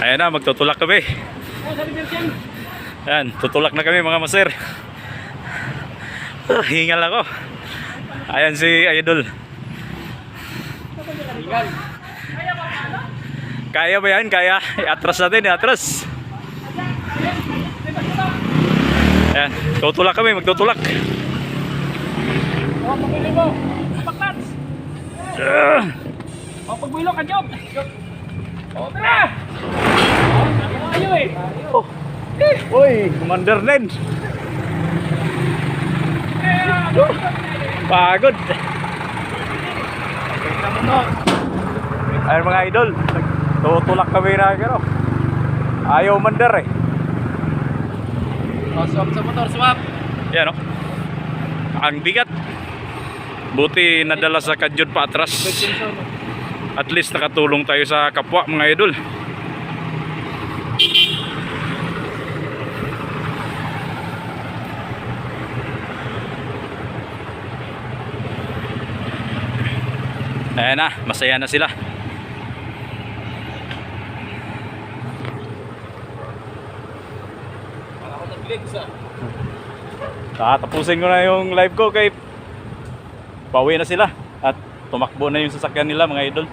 Ayan na, magtutulak kami. Ayan, tutulak na kami mga master. Hingal ako. Ayan si Idol. Kaya ba yan? Kaya? Atras natin, atras. Ayan, tutulak kami, magtutulak. Pagbuilo mo, paklats. Pagbuilo ka, Job. Tara! Ayaw eh. Uy, Commander Nen. Pagod. Ayan mga idol, tutulak kami na gano'n. Ayaw mandar eh. Swap sa motor, swap. Yan o. Ang bigat. Buti nadala sa kadyod pa atras. At least nakatulong tayo sa kapwa mga idol. Ayan na, masaya na sila. Tapusin ko na yung live ko kay pauwi na sila at tumakbo na yung sasakyan nila mga idol.